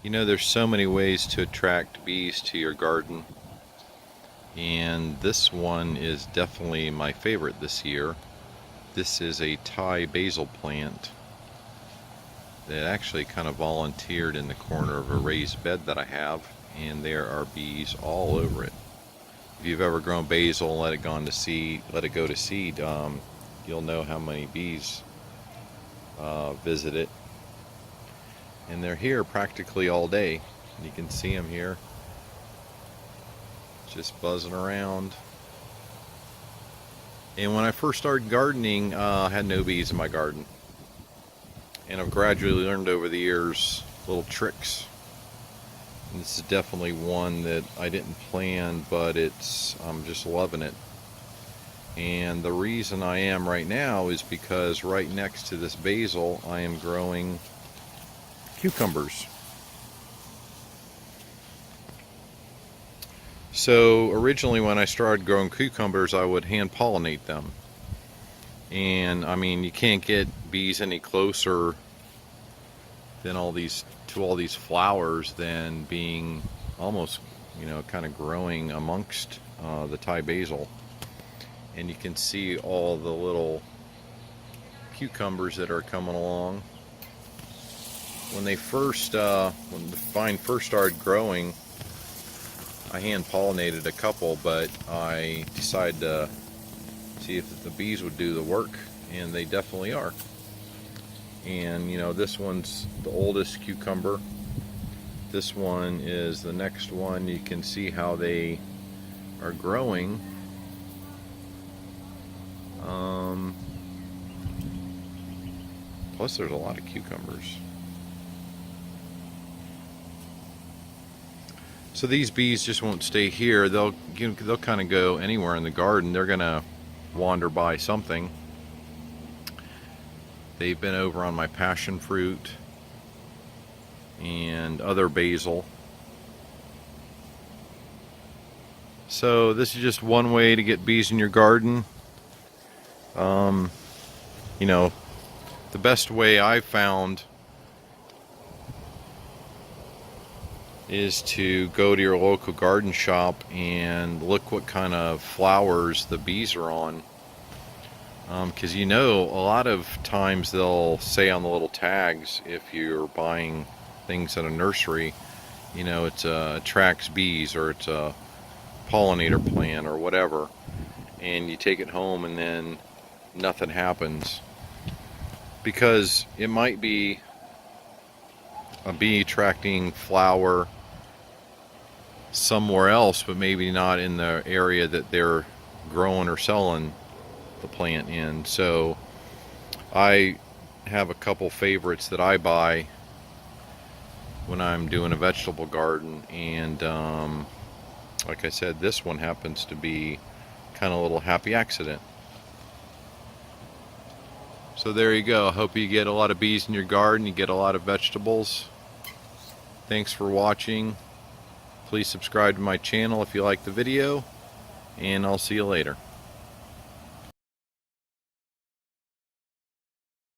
You know, there's so many ways to attract bees to your garden, and this one is definitely my favorite this year. This is a Thai basil plant that actually kind of volunteered in the corner of a raised bed that I have, and there are bees all over it. If you've ever grown basil and let it go to seed, you'll know how many bees visit it. And they're here practically all day. You can see them here just buzzing around. And when I first started gardening, I had no bees in my garden, and I've gradually learned over the years little tricks. And this is definitely one that I didn't plan, but I'm just loving it. And the reason I am right now is because right next to this basil I am growing cucumbers. So originally when I started growing cucumbers, I would hand pollinate them. And I mean, you can't get bees any closer than all these flowers than being almost, kind of growing amongst the Thai basil. And you can see all the little cucumbers that are coming along. When the vine first started growing, I hand pollinated a couple, but I decided to see if the bees would do the work, and they definitely are. And this one's the oldest cucumber. This one is the next one. You can see how they are growing. Plus there's a lot of cucumbers. So these bees just won't stay here. They'll kind of go anywhere in the garden. They're gonna wander by something. They've been over on my passion fruit and other basil. So this is just one way to get bees in your garden. The best way I've found is to go to your local garden shop and look what kind of flowers the bees are on. Because a lot of times they'll say on the little tags, if you're buying things at a nursery, it attracts bees, or it's a pollinator plant or whatever, and you take it home and then nothing happens, because it might be a bee attracting flower somewhere else, but maybe not in the area that they're growing or selling the plant in. So I have a couple favorites that I buy when I'm doing a vegetable garden, and like I said, this one happens to be kind of a little happy accident. So there you go. I hope you get a lot of bees in your garden, you get a lot of vegetables. Thanks for watching. Please subscribe to my channel if you like the video, and I'll see you later.